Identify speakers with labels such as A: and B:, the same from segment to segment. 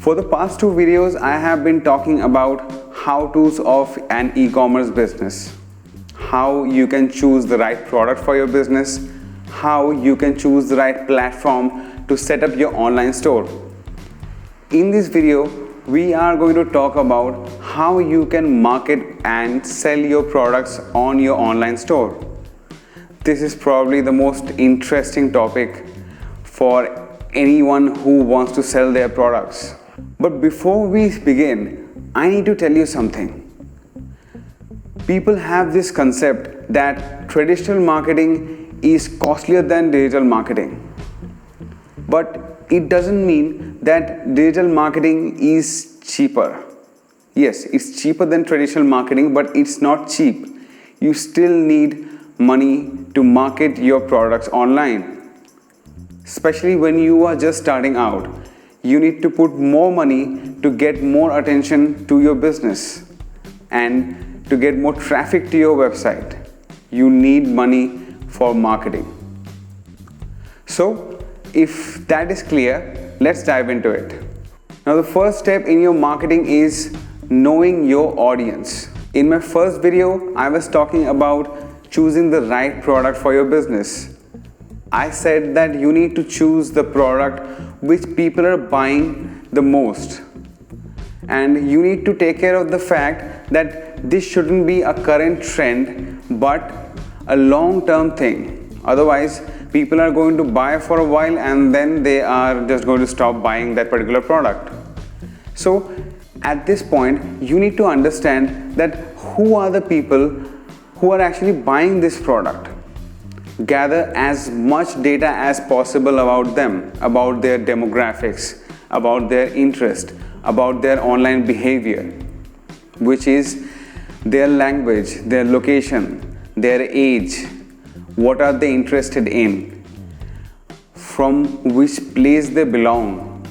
A: For the past two videos, I have been talking about how-tos of an e-commerce business. How you can choose the right product for your business, how you can choose the right platform to set up your online store. In this video, we are going to talk about how you can market and sell your products on your online store. This is probably the most interesting topic for anyone who wants to sell their products. But before we begin, I need to tell you something. People have this concept that traditional marketing is costlier than digital marketing. But it doesn't mean that digital marketing is cheaper. Yes, it's cheaper than traditional marketing, but it's not cheap. You still need money to market your products online. Especially when you are just starting out, you need to put more money to get more attention to your business and to get more traffic to your website. You need money for marketing. So, if that is clear, let's dive into it. Now, the first step in your marketing is knowing your audience. In my first video, I was talking about choosing the right product for your business. I said that you need to choose the product which people are buying the most. And you need to take care of the fact that this shouldn't be a current trend, but a long-term thing. Otherwise, people are going to buy for a while and then they are just going to stop buying that particular product. So, at this point, you need to understand that who are the people who are actually buying this product. Gather as much data as possible about them, about their demographics, about their interest, about their online behavior, which is their language, their location, their age, what are they interested in, from which place they belong.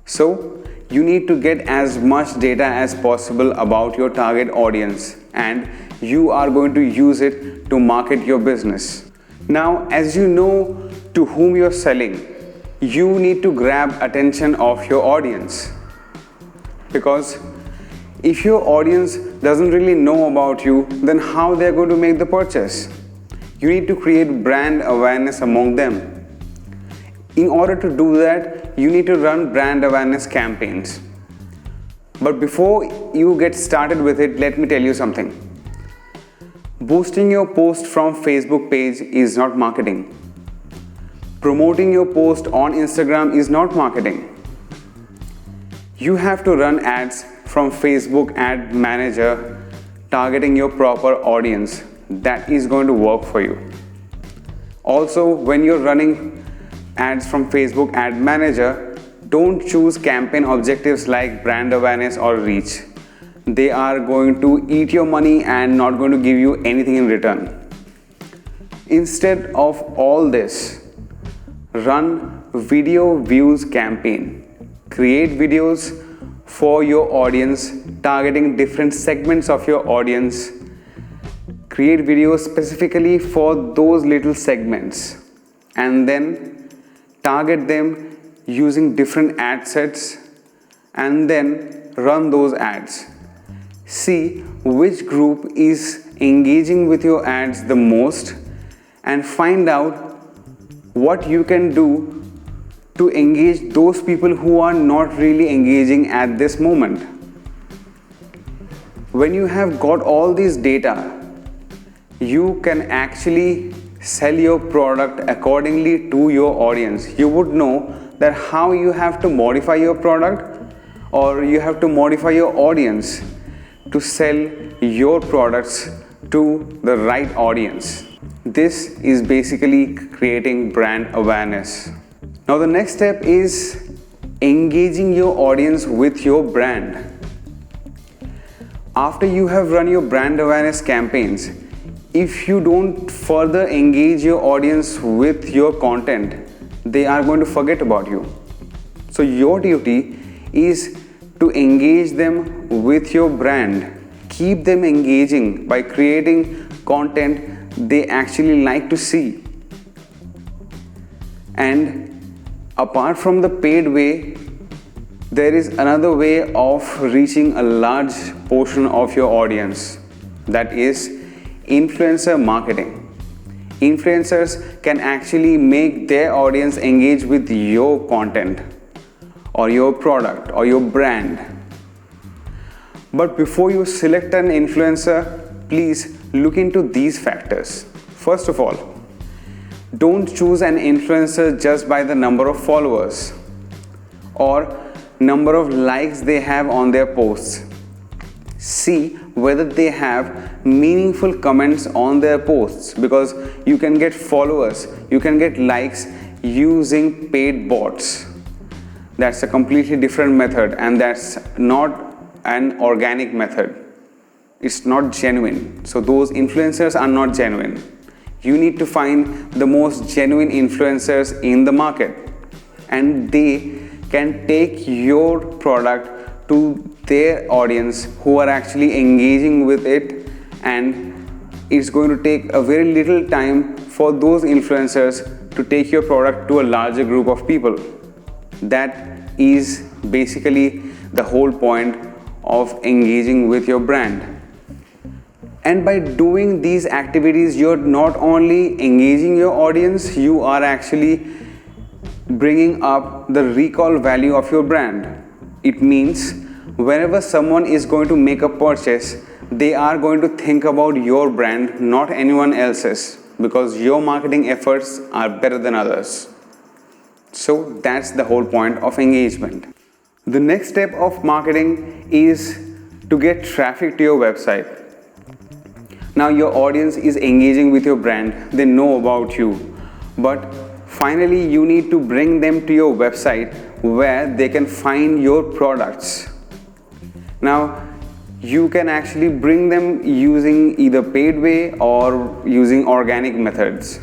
A: So, you need to get as much data as possible about your target audience, and you are going to use it to market your business. Now, as you know to whom you're selling, you need to grab attention of your audience. Because if your audience doesn't really know about you, then how they're going to make the purchase? You need to create brand awareness among them. In order to do that, you need to run brand awareness campaigns. But before you get started with it, let me tell you something. Boosting your post from Facebook page is not marketing. Promoting your post on Instagram is not marketing. You have to run ads from Facebook Ad Manager targeting your proper audience. That is going to work for you. Also, when you're running ads from Facebook Ad Manager, don't choose campaign objectives like brand awareness or reach. They are going to eat your money and not going to give you anything in return. Instead of all this, run video views campaign. Create videos for your audience, targeting different segments of your audience. Create videos specifically for those little segments and then target them using different ad sets and then run those ads. See which group is engaging with your ads the most and find out what you can do to engage those people who are not really engaging at this moment. When you have got all these data, you can actually sell your product accordingly to your audience. You would know that how you have to modify your product or you have to modify your audience to sell your products to the right audience. This is basically creating brand awareness. Now the next step is engaging your audience with your brand. After you have run your brand awareness campaigns, if you don't further engage your audience with your content, they are going to forget about you. So your duty is to engage them with your brand. Keep them engaging by creating content they actually like to see. And apart from the paid way, There is another way of reaching a large portion of your audience, that is influencer marketing. Influencers can actually make their audience engage with your content or your product or your brand. But before you select an influencer, please look into these factors. First of all, don't choose an influencer just by the number of followers or number of likes they have on their posts. See whether they have meaningful comments on their posts, because you can get followers, you can get likes using paid bots. That's a completely different method, and that's not an organic method. It's not genuine. So those influencers are not genuine. You need to find the most genuine influencers in the market, and they can take your product to their audience who are actually engaging with it, and it's going to take a very little time for those influencers to take your product to a larger group of people. That is basically the whole point of engaging with your brand. And by doing these activities, you're not only engaging your audience, you are actually bringing up the recall value of your brand. It means whenever someone is going to make a purchase, they are going to think about your brand, not anyone else's, because your marketing efforts are better than others. So that's the whole point of engagement. The next step of marketing is to get traffic to your website. Now your audience is engaging with your brand, they know about you, but finally you need to bring them to your website where they can find your products. Now you can actually bring them using either paid way or using organic methods.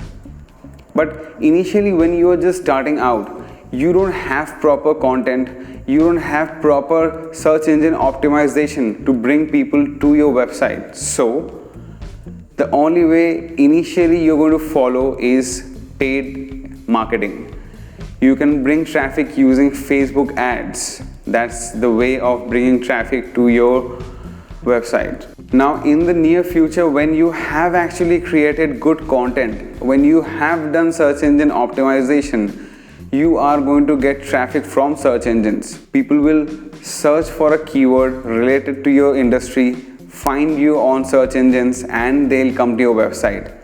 A: But initially, when you are just starting out, you don't have proper content, you don't have proper search engine optimization to bring people to your website. So the only way initially you're going to follow is paid marketing. You can bring traffic using Facebook ads. That's the way of bringing traffic to your website. Now in the near future, when you have actually created good content, when you have done search engine optimization, you are going to get traffic from search engines. People will search for a keyword related to your industry, find you on search engines, and they'll come to your website.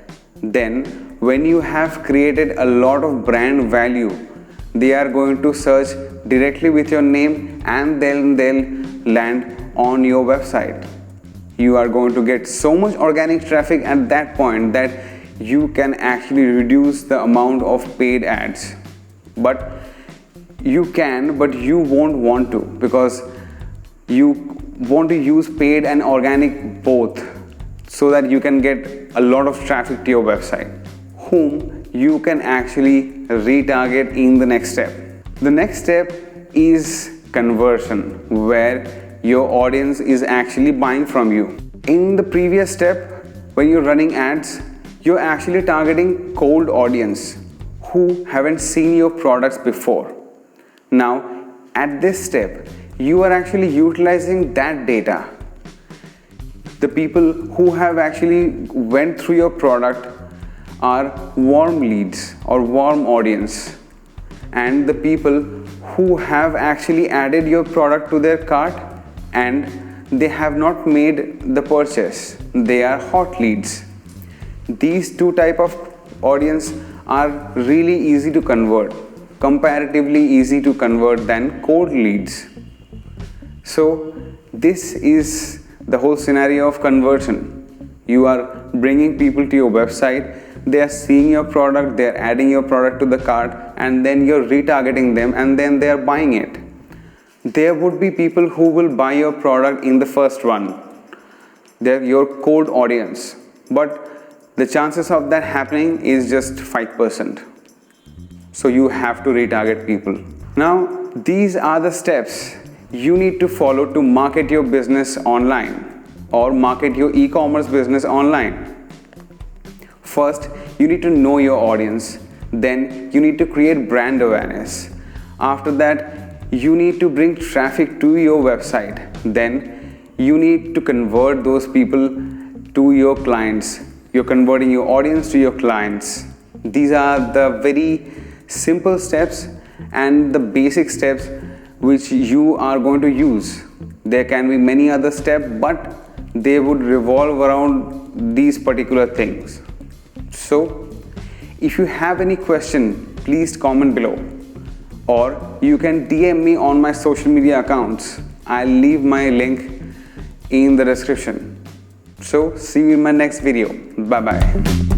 A: Then when you have created a lot of brand value, they are going to search directly with your name, and then they'll land on your website. You are going to get so much organic traffic at that point that you can actually reduce the amount of paid ads. But you can, but you won't want to, because you want to use paid and organic both, so that you can get a lot of traffic to your website, whom you can actually retarget in the next step. The next step is conversion, where your audience is actually buying from you. In the previous step, when you're running ads, you're actually targeting cold audience who haven't seen your products before. Now, at this step, you are actually utilizing that data. The people who have actually went through your product are warm leads or warm audience, and the people who have actually added your product to their cart and they have not made the purchase, they are hot leads. These two type of audience are really easy to convert, comparatively easy to convert than cold leads. So this is the whole scenario of conversion. You are bringing people to your website, they are seeing your product, they are adding your product to the cart, and then you're retargeting them, and then they are buying it. There would be people who will buy your product in the first run. They're your cold audience, but the chances of that happening is just 5%. So you have to retarget people. Now, these are the steps you need to follow to market your business online or market your e-commerce business online. First, you need to know your audience. Then you need to create brand awareness. After that, you need to bring traffic to your website. Then you need to convert those people to your clients. You're converting your audience to your clients. These are the very simple steps and the basic steps which you are going to use. There can be many other steps, but they would revolve around these particular things. So if you have any question, please comment below, or you can DM me on my social media accounts. I'll leave my link in the description. So see you in my next video. Bye bye.